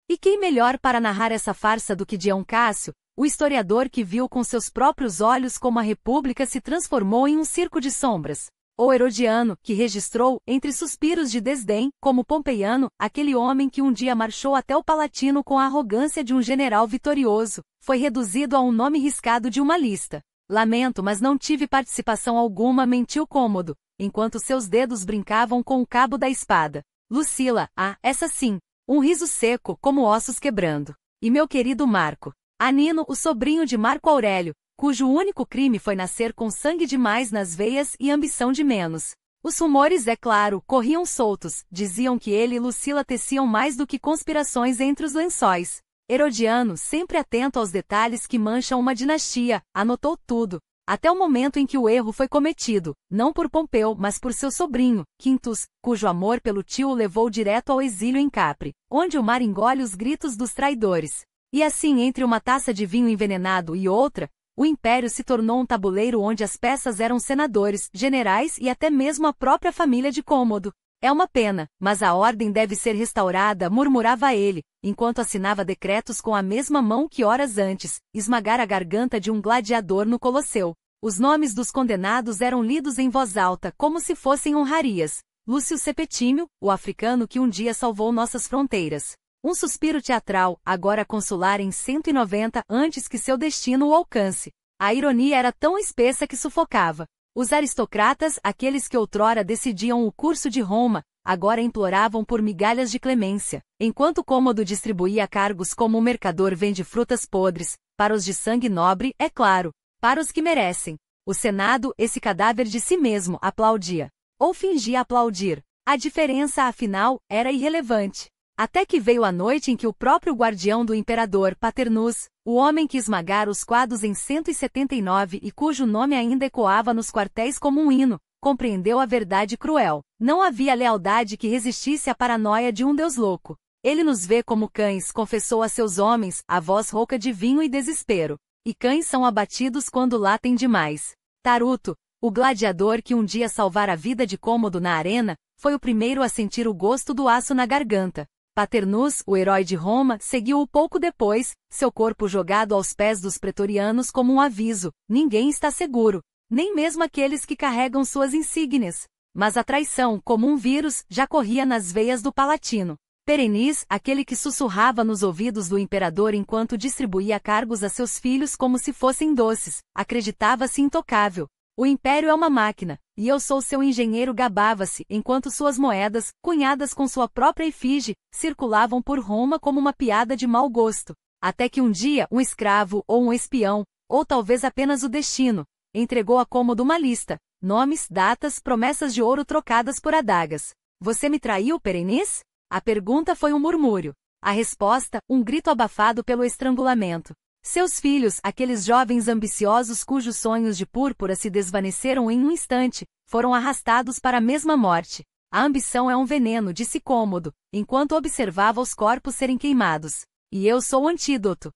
E quem melhor para narrar essa farsa do que Dion Cássio, o historiador que viu com seus próprios olhos como a República se transformou em um circo de sombras? Ou Herodiano, que registrou, entre suspiros de desdém, como Pompeiano, aquele homem que um dia marchou até o Palatino com a arrogância de um general vitorioso, foi reduzido a um nome riscado de uma lista. Lamento, mas não tive participação alguma, mentiu Cômodo, enquanto seus dedos brincavam com o cabo da espada. Lucila, essa sim. Um riso seco, como ossos quebrando. E meu querido Marco. Anino, o sobrinho de Marco Aurélio, cujo único crime foi nascer com sangue demais nas veias e ambição de menos. Os rumores, é claro, corriam soltos, diziam que ele e Lucila teciam mais do que conspirações entre os lençóis. Herodiano, sempre atento aos detalhes que mancham uma dinastia, anotou tudo, até o momento em que o erro foi cometido, não por Pompeu, mas por seu sobrinho, Quintus, cujo amor pelo tio o levou direto ao exílio em Capri, onde o mar engole os gritos dos traidores. E assim, entre uma taça de vinho envenenado e outra, o império se tornou um tabuleiro onde as peças eram senadores, generais e até mesmo a própria família de Cômodo. É uma pena, mas a ordem deve ser restaurada, murmurava ele, enquanto assinava decretos com a mesma mão que horas antes, esmagara a garganta de um gladiador no Colosseu. Os nomes dos condenados eram lidos em voz alta, como se fossem honrarias. Lúcio Sepetímio, o africano que um dia salvou nossas fronteiras. Um suspiro teatral, agora consular em 190 antes que seu destino o alcance. A ironia era tão espessa que sufocava. Os aristocratas, aqueles que outrora decidiam o curso de Roma, agora imploravam por migalhas de clemência, enquanto Cômodo distribuía cargos como o mercador vende frutas podres, para os de sangue nobre, é claro, para os que merecem. O Senado, esse cadáver de si mesmo, aplaudia. Ou fingia aplaudir. A diferença, afinal, era irrelevante. Até que veio a noite em que o próprio guardião do imperador, Paternus, o homem que esmagara os quadros em 179 e cujo nome ainda ecoava nos quartéis como um hino, compreendeu a verdade cruel. Não havia lealdade que resistisse à paranoia de um deus louco. Ele nos vê como cães, confessou a seus homens, a voz rouca de vinho e desespero. E cães são abatidos quando latem demais. Taruto, o gladiador que um dia salvara a vida de Cômodo na arena, foi o primeiro a sentir o gosto do aço na garganta. Paternus, o herói de Roma, seguiu-o pouco depois, seu corpo jogado aos pés dos pretorianos como um aviso: ninguém está seguro, nem mesmo aqueles que carregam suas insígnias. Mas a traição, como um vírus, já corria nas veias do Palatino. Perenis, aquele que sussurrava nos ouvidos do imperador enquanto distribuía cargos a seus filhos como se fossem doces, acreditava-se intocável. O império é uma máquina, e eu sou seu engenheiro, gabava-se, enquanto suas moedas, cunhadas com sua própria efígie, circulavam por Roma como uma piada de mau gosto. Até que um dia, um escravo, ou um espião, ou talvez apenas o destino, entregou a Cômodo uma lista, nomes, datas, promessas de ouro trocadas por adagas. Você me traiu, Perenis? A pergunta foi um murmúrio. A resposta, um grito abafado pelo estrangulamento. Seus filhos, aqueles jovens ambiciosos cujos sonhos de púrpura se desvaneceram em um instante, foram arrastados para a mesma morte. A ambição é um veneno, disse Cômodo, enquanto observava os corpos serem queimados. E eu sou o antídoto.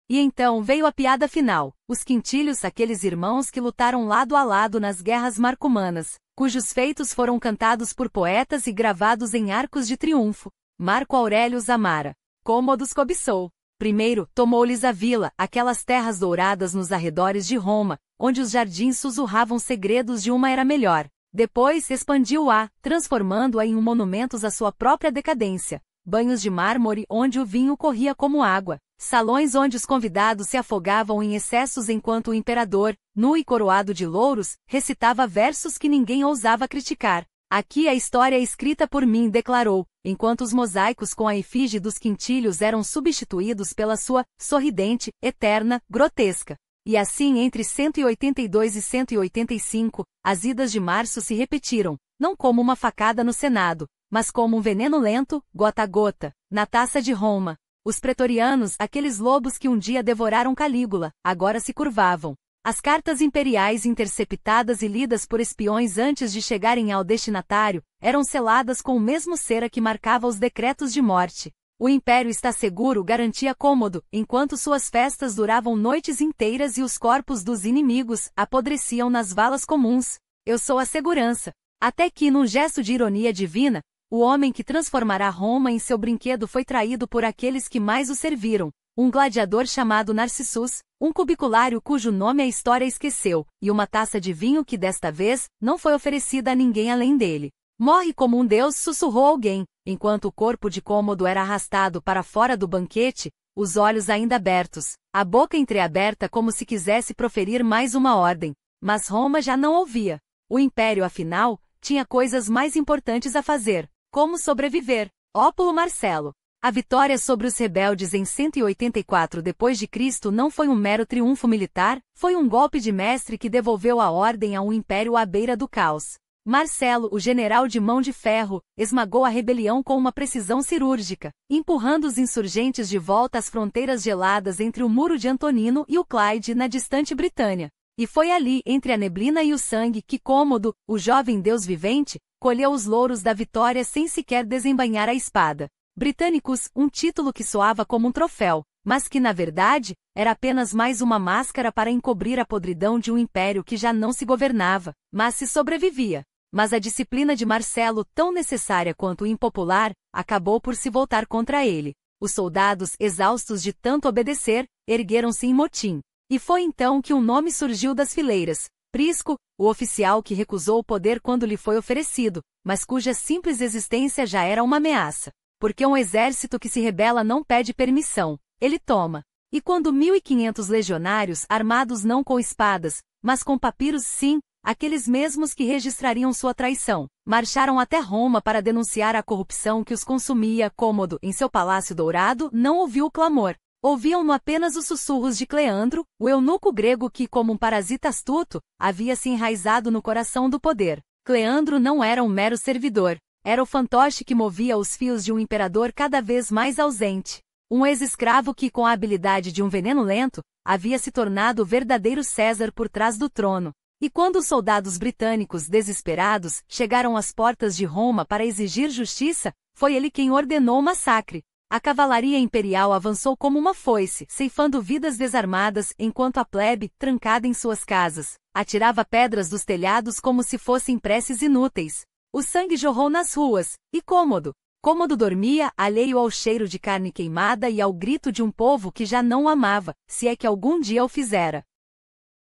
E então veio a piada final. Os quintilhos, aqueles irmãos que lutaram lado a lado nas guerras marcomanas, cujos feitos foram cantados por poetas e gravados em arcos de triunfo. Marco Aurélio os amara. Cômodo os cobiçou. Primeiro, tomou-lhes a vila, aquelas terras douradas nos arredores de Roma, onde os jardins sussurravam segredos de uma era melhor. Depois, expandiu-a, transformando-a em um monumento à sua própria decadência. Banhos de mármore onde o vinho corria como água. Salões onde os convidados se afogavam em excessos enquanto o imperador, nu e coroado de louros, recitava versos que ninguém ousava criticar. Aqui a história é escrita por mim, declarou, enquanto os mosaicos com a efígie dos quintilhos eram substituídos pela sua, sorridente, eterna, grotesca. E assim entre 182 e 185, as idas de março se repetiram, não como uma facada no Senado, mas como um veneno lento, gota a gota, na taça de Roma. Os pretorianos, aqueles lobos que um dia devoraram Calígula, agora se curvavam. As cartas imperiais interceptadas e lidas por espiões antes de chegarem ao destinatário, eram seladas com o mesmo cera que marcava os decretos de morte. O império está seguro, garantia Cômodo, enquanto suas festas duravam noites inteiras e os corpos dos inimigos apodreciam nas valas comuns. Eu sou a segurança. Até que, num gesto de ironia divina, o homem que transformará Roma em seu brinquedo foi traído por aqueles que mais o serviram. Um gladiador chamado Narcissus, um cubiculário cujo nome a história esqueceu, e uma taça de vinho que desta vez não foi oferecida a ninguém além dele. Morre como um deus, sussurrou alguém, enquanto o corpo de Cômodo era arrastado para fora do banquete, os olhos ainda abertos, a boca entreaberta como se quisesse proferir mais uma ordem. Mas Roma já não ouvia. O império, afinal, tinha coisas mais importantes a fazer. Como sobreviver? Ópulo Marcelo. A vitória sobre os rebeldes em 184 d.C. não foi um mero triunfo militar, foi um golpe de mestre que devolveu a ordem a um império à beira do caos. Marcelo, o general de mão de ferro, esmagou a rebelião com uma precisão cirúrgica, empurrando os insurgentes de volta às fronteiras geladas entre o Muro de Antonino e o Clyde na distante Britânia. E foi ali, entre a neblina e o sangue, que Cômodo, o jovem deus vivente, colheu os louros da vitória sem sequer desembainhar a espada. Britânicos, um título que soava como um troféu, mas que na verdade, era apenas mais uma máscara para encobrir a podridão de um império que já não se governava, mas se sobrevivia. Mas a disciplina de Marcelo, tão necessária quanto impopular, acabou por se voltar contra ele. Os soldados, exaustos de tanto obedecer, ergueram-se em motim. E foi então que um nome surgiu das fileiras: Prisco, o oficial que recusou o poder quando lhe foi oferecido, mas cuja simples existência já era uma ameaça. Porque um exército que se rebela não pede permissão, ele toma. E quando 1.500 legionários, armados não com espadas, mas com papiros, sim, aqueles mesmos que registrariam sua traição, marcharam até Roma para denunciar a corrupção que os consumia, Cômodo, em seu palácio dourado, não ouviu o clamor. Ouviam-no apenas os sussurros de Cleandro, o eunuco grego que, como um parasita astuto, havia se enraizado no coração do poder. Cleandro não era um mero servidor. Era o fantoche que movia os fios de um imperador cada vez mais ausente. Um ex-escravo que, com a habilidade de um veneno lento, havia se tornado o verdadeiro César por trás do trono. E quando os soldados britânicos, desesperados, chegaram às portas de Roma para exigir justiça, foi ele quem ordenou o massacre. A cavalaria imperial avançou como uma foice, ceifando vidas desarmadas, enquanto a plebe, trancada em suas casas, atirava pedras dos telhados como se fossem preces inúteis. O sangue jorrou nas ruas, e Cômodo dormia, alheio ao cheiro de carne queimada e ao grito de um povo que já não o amava, se é que algum dia o fizera.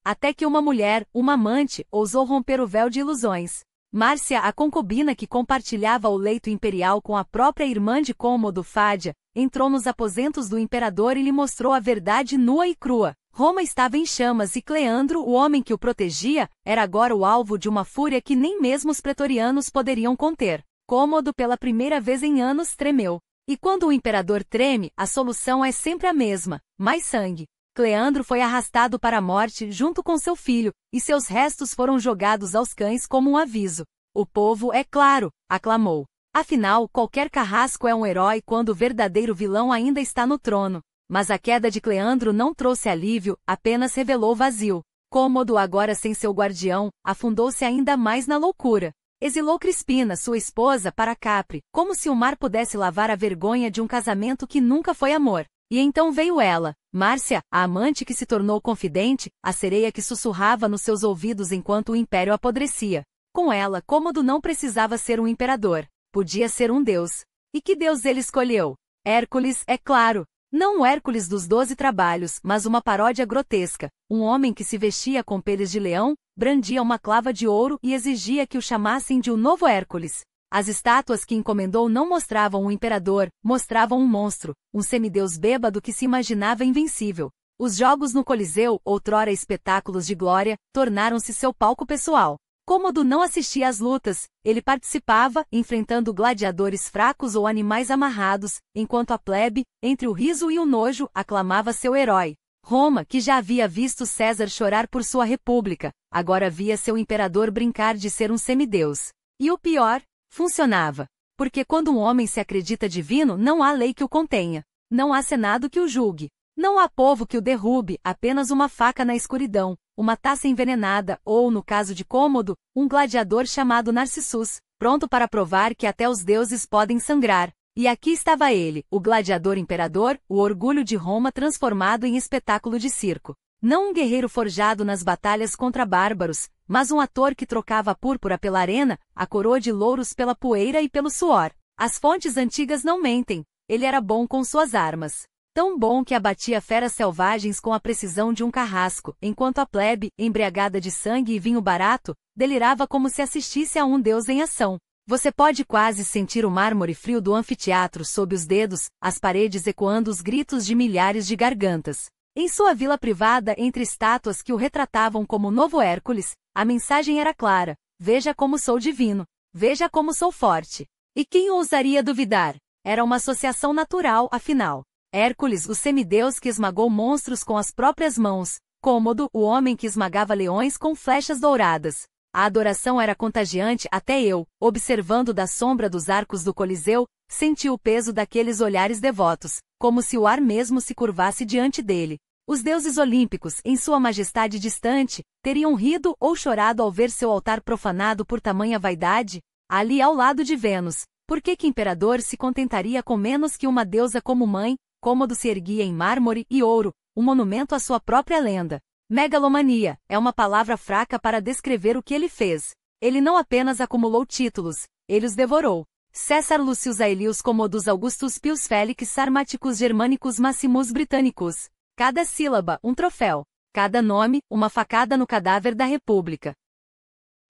Até que uma mulher, uma amante, ousou romper o véu de ilusões. Márcia, a concubina que compartilhava o leito imperial com a própria irmã de Cômodo, Fádia, entrou nos aposentos do imperador e lhe mostrou a verdade nua e crua. Roma estava em chamas e Cleandro, o homem que o protegia, era agora o alvo de uma fúria que nem mesmo os pretorianos poderiam conter. Cômodo, pela primeira vez em anos, tremeu. E quando o imperador treme, a solução é sempre a mesma: mais sangue. Cleandro foi arrastado para a morte junto com seu filho, e seus restos foram jogados aos cães como um aviso. O povo, é claro, aclamou. Afinal, qualquer carrasco é um herói quando o verdadeiro vilão ainda está no trono. Mas a queda de Cleandro não trouxe alívio, apenas revelou vazio. Cômodo, agora sem seu guardião, afundou-se ainda mais na loucura. Exilou Crispina, sua esposa, para Capri, como se o mar pudesse lavar a vergonha de um casamento que nunca foi amor. E então veio ela, Márcia, a amante que se tornou confidente, a sereia que sussurrava nos seus ouvidos enquanto o império apodrecia. Com ela, Cômodo não precisava ser um imperador. Podia ser um deus. E que deus ele escolheu? Hércules, é claro. Não o Hércules dos 12 trabalhos, mas uma paródia grotesca. Um homem que se vestia com peles de leão, brandia uma clava de ouro e exigia que o chamassem de o novo Hércules. As estátuas que encomendou não mostravam um imperador, mostravam um monstro, um semideus bêbado que se imaginava invencível. Os jogos no Coliseu, outrora espetáculos de glória, tornaram-se seu palco pessoal. Cômodo não assistia às lutas, ele participava, enfrentando gladiadores fracos ou animais amarrados, enquanto a plebe, entre o riso e o nojo, aclamava seu herói. Roma, que já havia visto César chorar por sua república, agora via seu imperador brincar de ser um semideus. E o pior, funcionava. Porque quando um homem se acredita divino, não há lei que o contenha. Não há senado que o julgue. Não há povo que o derrube, apenas uma faca na escuridão, uma taça envenenada, ou, no caso de Cômodo, um gladiador chamado Narcissus, pronto para provar que até os deuses podem sangrar. E aqui estava ele, o gladiador imperador, o orgulho de Roma transformado em espetáculo de circo. Não um guerreiro forjado nas batalhas contra bárbaros, mas um ator que trocava a púrpura pela arena, a coroa de louros pela poeira e pelo suor. As fontes antigas não mentem, ele era bom com suas armas. Tão bom que abatia feras selvagens com a precisão de um carrasco, enquanto a plebe, embriagada de sangue e vinho barato, delirava como se assistisse a um deus em ação. Você pode quase sentir o mármore frio do anfiteatro sob os dedos, as paredes ecoando os gritos de milhares de gargantas. Em sua vila privada, entre estátuas que o retratavam como novo Hércules, a mensagem era clara: veja como sou divino, veja como sou forte. E quem ousaria duvidar? Era uma associação natural, afinal. Hércules, o semideus que esmagou monstros com as próprias mãos. Cômodo, o homem que esmagava leões com flechas douradas. A adoração era contagiante, até eu, observando da sombra dos arcos do Coliseu, senti o peso daqueles olhares devotos, como se o ar mesmo se curvasse diante dele. Os deuses olímpicos, em sua majestade distante, teriam rido ou chorado ao ver seu altar profanado por tamanha vaidade? Ali ao lado de Vênus, por que imperador se contentaria com menos que uma deusa como mãe? Cômodo se erguia em mármore e ouro, um monumento à sua própria lenda. Megalomania é uma palavra fraca para descrever o que ele fez. Ele não apenas acumulou títulos, ele os devorou. César Lucius Aelius Commodus Augustus Pius Felix Sarmaticus Germanicus Maximus Britannicus. Cada sílaba, um troféu. Cada nome, uma facada no cadáver da República.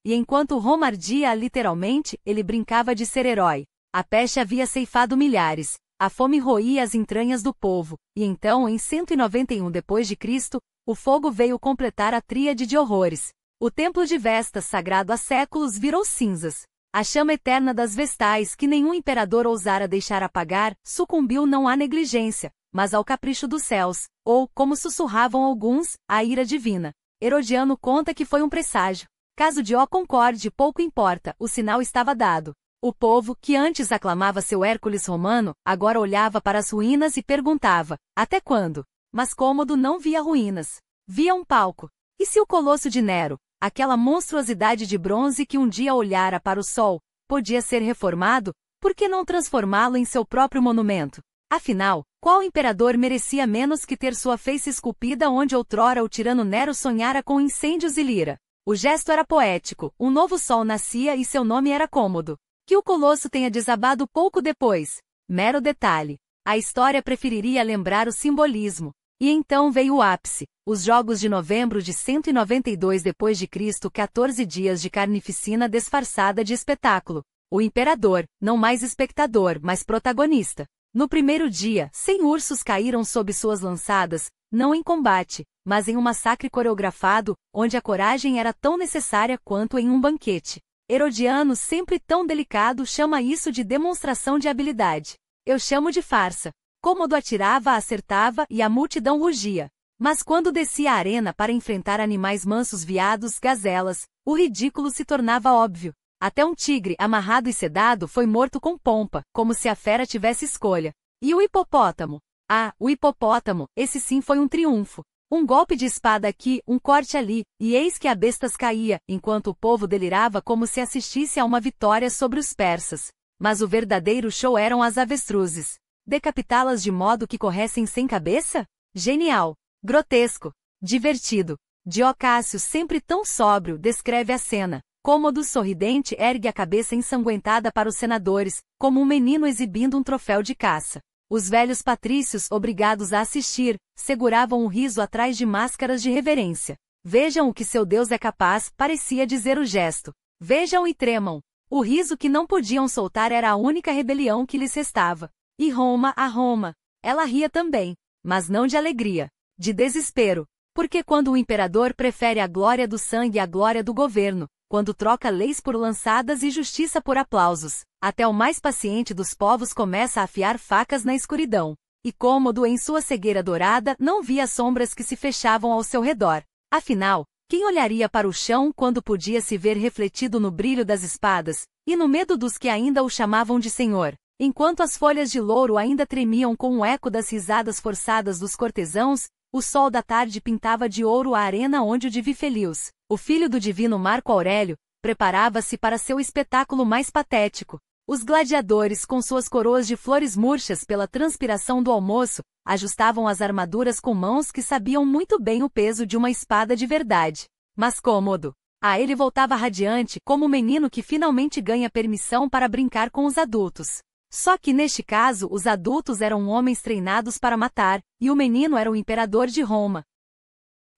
E enquanto Roma ardia literalmente, ele brincava de ser herói. A peste havia ceifado milhares. A fome roía as entranhas do povo, e então, em 191 d.C., o fogo veio completar a tríade de horrores. O templo de Vestas, sagrado há séculos, virou cinzas. A chama eterna das Vestais, que nenhum imperador ousara deixar apagar, sucumbiu não à negligência, mas ao capricho dos céus, ou, como sussurravam alguns, à ira divina. Herodiano conta que foi um presságio. Caso Dió concorde, pouco importa, o sinal estava dado. O povo, que antes aclamava seu Hércules romano, agora olhava para as ruínas e perguntava: até quando? Mas Cômodo não via ruínas. Via um palco. E se o colosso de Nero, aquela monstruosidade de bronze que um dia olhara para o sol, podia ser reformado, por que não transformá-lo em seu próprio monumento? Afinal, qual imperador merecia menos que ter sua face esculpida onde outrora o tirano Nero sonhara com incêndios e lira? O gesto era poético, um novo sol nascia e seu nome era Cômodo. Que o colosso tenha desabado pouco depois. Mero detalhe. A história preferiria lembrar o simbolismo. E então veio o ápice. Os Jogos de Novembro de 192 d.C., 14 dias de carnificina disfarçada de espetáculo. O imperador, não mais espectador, mas protagonista. No primeiro dia, 100 ursos caíram sob suas lançadas, não em combate, mas em um massacre coreografado, onde a coragem era tão necessária quanto em um banquete. Herodiano, sempre tão delicado, chama isso de demonstração de habilidade. Eu chamo de farsa. Cômodo atirava, acertava e a multidão rugia. Mas quando descia a arena para enfrentar animais mansos, veados, gazelas, o ridículo se tornava óbvio. Até um tigre, amarrado e sedado, foi morto com pompa, como se a fera tivesse escolha. E o hipopótamo? Ah, o hipopótamo, esse sim foi um triunfo. Um golpe de espada aqui, um corte ali, e eis que a bestas caía, enquanto o povo delirava como se assistisse a uma vitória sobre os persas. Mas o verdadeiro show eram as avestruzes. Decapitá-las de modo que corressem sem cabeça? Genial! Grotesco! Divertido! Dio Cássio, sempre tão sóbrio, descreve a cena. Cômodo sorridente ergue a cabeça ensanguentada para os senadores, como um menino exibindo um troféu de caça. Os velhos patrícios, obrigados a assistir, seguravam o riso atrás de máscaras de reverência. Vejam o que seu Deus é capaz, parecia dizer o gesto. Vejam e tremam. O riso que não podiam soltar era a única rebelião que lhes restava. E Roma, a Roma. Ela ria também, mas não de alegria, de desespero. Porque quando o imperador prefere a glória do sangue à glória do governo, quando troca leis por lançadas e justiça por aplausos, até o mais paciente dos povos começa a afiar facas na escuridão. E Cômodo, em sua cegueira dourada, não via sombras que se fechavam ao seu redor. Afinal, quem olharia para o chão quando podia se ver refletido no brilho das espadas, e no medo dos que ainda o chamavam de senhor? Enquanto as folhas de louro ainda tremiam com o eco das risadas forçadas dos cortesãos, o sol da tarde pintava de ouro a arena onde o Divi Felius, o filho do divino Marco Aurélio, preparava-se para seu espetáculo mais patético. Os gladiadores, com suas coroas de flores murchas pela transpiração do almoço, ajustavam as armaduras com mãos que sabiam muito bem o peso de uma espada de verdade. Mas Cômodo, ele voltava radiante, como o menino que finalmente ganha permissão para brincar com os adultos. Só que neste caso os adultos eram homens treinados para matar, e o menino era o imperador de Roma.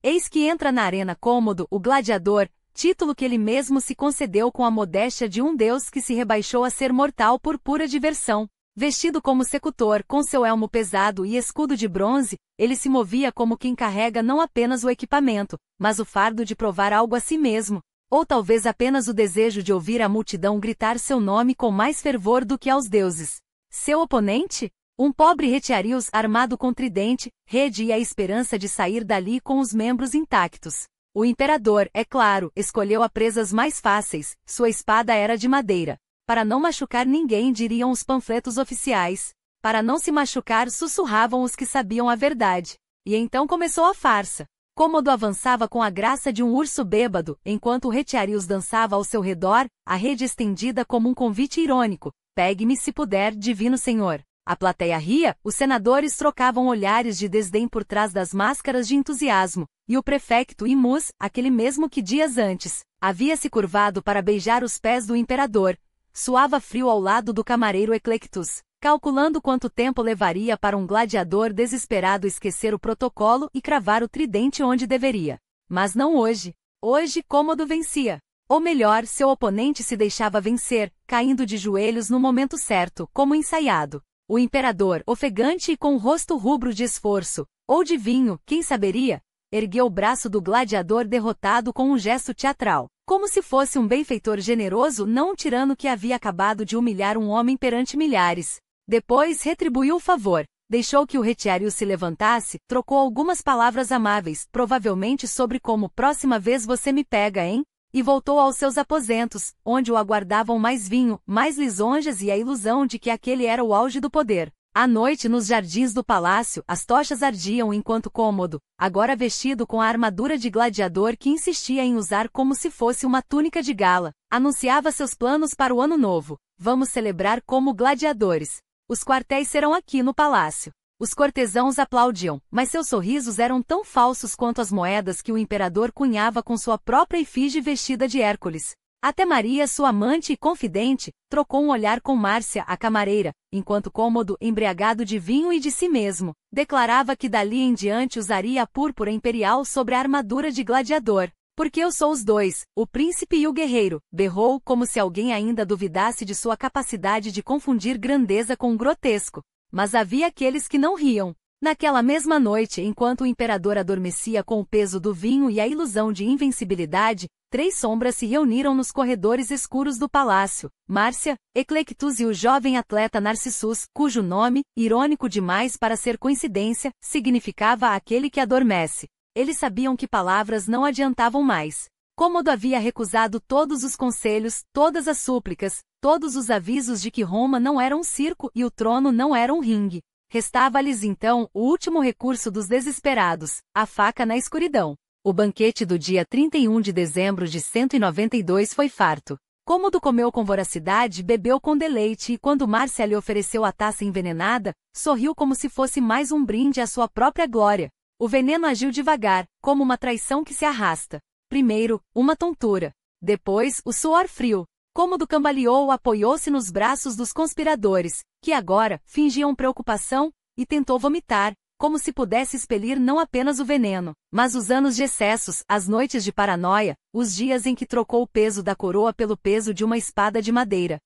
Eis que entra na arena Cômodo, o gladiador, título que ele mesmo se concedeu com a modéstia de um deus que se rebaixou a ser mortal por pura diversão. Vestido como secutor, com seu elmo pesado e escudo de bronze, ele se movia como quem carrega não apenas o equipamento, mas o fardo de provar algo a si mesmo, ou talvez apenas o desejo de ouvir a multidão gritar seu nome com mais fervor do que aos deuses. Seu oponente? Um pobre retiarius armado com tridente, rede e a esperança de sair dali com os membros intactos. O imperador, é claro, escolheu as presas mais fáceis, sua espada era de madeira. Para não machucar ninguém, diriam os panfletos oficiais. Para não se machucar, sussurravam os que sabiam a verdade. E então começou a farsa. Cômodo avançava com a graça de um urso bêbado, enquanto o retiarius dançava ao seu redor, a rede estendida como um convite irônico. Pegue-me se puder, divino senhor. A plateia ria, os senadores trocavam olhares de desdém por trás das máscaras de entusiasmo, e o prefecto Imus, aquele mesmo que dias antes, havia se curvado para beijar os pés do imperador, suava frio ao lado do camareiro Eclectus, calculando quanto tempo levaria para um gladiador desesperado esquecer o protocolo e cravar o tridente onde deveria. Mas não hoje. Hoje Cômodo vencia. Ou melhor, seu oponente se deixava vencer, caindo de joelhos no momento certo, como ensaiado. O imperador, ofegante e com o rosto rubro de esforço, ou de vinho, quem saberia, ergueu o braço do gladiador derrotado com um gesto teatral, como se fosse um benfeitor generoso, não um tirano que havia acabado de humilhar um homem perante milhares. Depois retribuiu o favor, deixou que o retiário se levantasse, trocou algumas palavras amáveis, provavelmente sobre como próxima vez você me pega, hein? E voltou aos seus aposentos, onde o aguardavam mais vinho, mais lisonjas e a ilusão de que aquele era o auge do poder. À noite, nos jardins do palácio, as tochas ardiam enquanto Cômodo, agora vestido com a armadura de gladiador que insistia em usar como se fosse uma túnica de gala, anunciava seus planos para o ano novo. Vamos celebrar como gladiadores. Os quartéis serão aqui no palácio. Os cortesãos aplaudiam, mas seus sorrisos eram tão falsos quanto as moedas que o imperador cunhava com sua própria efígie vestida de Hércules. Até Maria, sua amante e confidente, trocou um olhar com Márcia, a camareira, enquanto Cômodo, embriagado de vinho e de si mesmo, declarava que dali em diante usaria a púrpura imperial sobre a armadura de gladiador. Porque eu sou os dois, o príncipe e o guerreiro, berrou como se alguém ainda duvidasse de sua capacidade de confundir grandeza com grotesco. Mas havia aqueles que não riam. Naquela mesma noite, enquanto o imperador adormecia com o peso do vinho e a ilusão de invencibilidade, 3 sombras se reuniram nos corredores escuros do palácio. Márcia, Eclectus e o jovem atleta Narcissus, cujo nome, irônico demais para ser coincidência, significava aquele que adormece. Eles sabiam que palavras não adiantavam mais. Cômodo havia recusado todos os conselhos, todas as súplicas, todos os avisos de que Roma não era um circo e o trono não era um ringue. Restava-lhes então o último recurso dos desesperados, a faca na escuridão. O banquete do dia 31 de dezembro de 192 foi farto. Cômodo comeu com voracidade, bebeu com deleite e quando Márcia lhe ofereceu a taça envenenada, sorriu como se fosse mais um brinde à sua própria glória. O veneno agiu devagar, como uma traição que se arrasta. Primeiro, uma tontura. Depois, o suor frio. Cômodo cambaleou, apoiou-se nos braços dos conspiradores, que agora fingiam preocupação, e tentou vomitar, como se pudesse expelir não apenas o veneno, mas os anos de excessos, as noites de paranoia, os dias em que trocou o peso da coroa pelo peso de uma espada de madeira.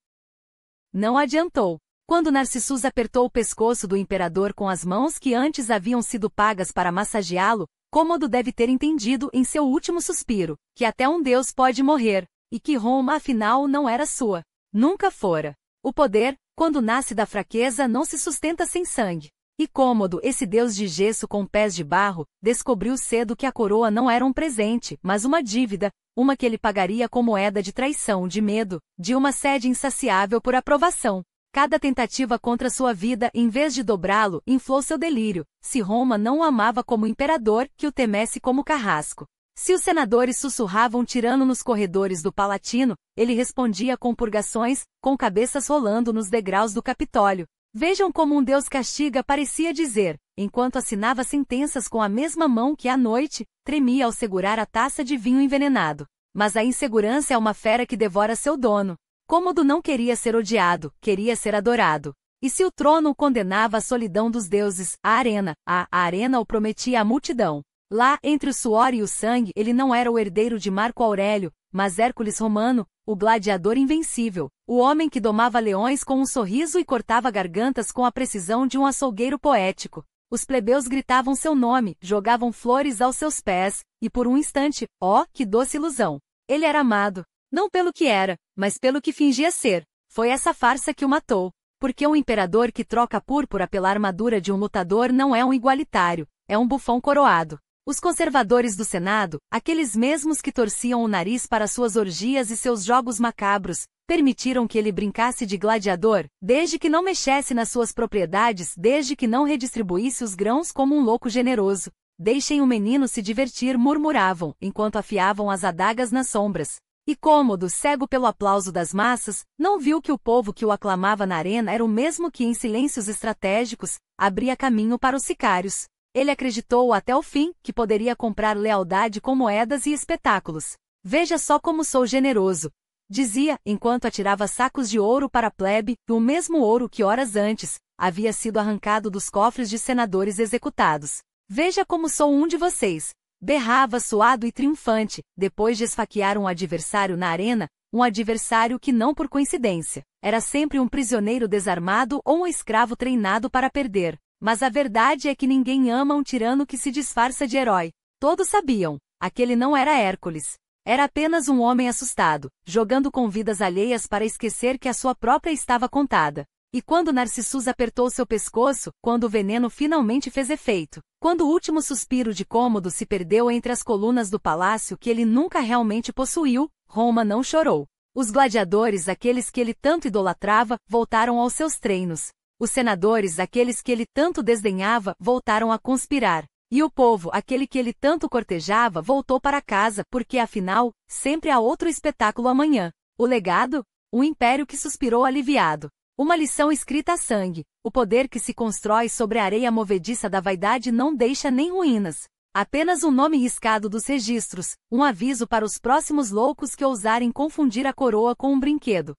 Não adiantou. Quando Narcissus apertou o pescoço do imperador com as mãos que antes haviam sido pagas para massageá-lo, Cômodo deve ter entendido em seu último suspiro, que até um deus pode morrer, e que Roma afinal não era sua. Nunca fora. O poder, quando nasce da fraqueza, não se sustenta sem sangue. E Cômodo, esse deus de gesso com pés de barro, descobriu cedo que a coroa não era um presente, mas uma dívida, uma que ele pagaria com moeda de traição, de medo, de uma sede insaciável por aprovação. Cada tentativa contra sua vida, em vez de dobrá-lo, inflou seu delírio. Se Roma não o amava como imperador, que o temesse como carrasco. Se os senadores sussurravam tirano nos corredores do Palatino, ele respondia com purgações, com cabeças rolando nos degraus do Capitólio. Vejam como um Deus castiga, parecia dizer, enquanto assinava sentenças com a mesma mão que à noite tremia ao segurar a taça de vinho envenenado. Mas a insegurança é uma fera que devora seu dono. Cômodo não queria ser odiado, queria ser adorado. E se o trono o condenava à solidão dos deuses, a arena o prometia à multidão. Lá, entre o suor e o sangue, ele não era o herdeiro de Marco Aurélio, mas Hércules romano, o gladiador invencível, o homem que domava leões com um sorriso e cortava gargantas com a precisão de um açougueiro poético. Os plebeus gritavam seu nome, jogavam flores aos seus pés, e por um instante, que doce ilusão! Ele era amado, não pelo que era, mas pelo que fingia ser. Foi essa farsa que o matou. Porque um imperador que troca a púrpura pela armadura de um lutador não é um igualitário, é um bufão coroado. Os conservadores do Senado, aqueles mesmos que torciam o nariz para suas orgias e seus jogos macabros, permitiram que ele brincasse de gladiador, desde que não mexesse nas suas propriedades, desde que não redistribuísse os grãos como um louco generoso. Deixem o menino se divertir, murmuravam, enquanto afiavam as adagas nas sombras. E Cômodo, cego pelo aplauso das massas, não viu que o povo que o aclamava na arena era o mesmo que em silêncios estratégicos, abria caminho para os sicários. Ele acreditou até o fim que poderia comprar lealdade com moedas e espetáculos. Veja só como sou generoso, dizia, enquanto atirava sacos de ouro para a plebe, o mesmo ouro que horas antes havia sido arrancado dos cofres de senadores executados. Veja como sou um de vocês, berrava suado e triunfante, depois de esfaquear um adversário na arena, um adversário que não por coincidência, era sempre um prisioneiro desarmado ou um escravo treinado para perder. Mas a verdade é que ninguém ama um tirano que se disfarça de herói. Todos sabiam, aquele não era Hércules. Era apenas um homem assustado, jogando com vidas alheias para esquecer que a sua própria estava contada. E quando Narcissus apertou seu pescoço, quando o veneno finalmente fez efeito, quando o último suspiro de Cômodo se perdeu entre as colunas do palácio que ele nunca realmente possuiu, Roma não chorou. Os gladiadores, aqueles que ele tanto idolatrava, voltaram aos seus treinos. Os senadores, aqueles que ele tanto desdenhava, voltaram a conspirar. E o povo, aquele que ele tanto cortejava, voltou para casa, porque afinal, sempre há outro espetáculo amanhã. O legado? Um império que suspirou aliviado. Uma lição escrita a sangue. O poder que se constrói sobre a areia movediça da vaidade não deixa nem ruínas. Apenas um nome riscado dos registros, um aviso para os próximos loucos que ousarem confundir a coroa com um brinquedo.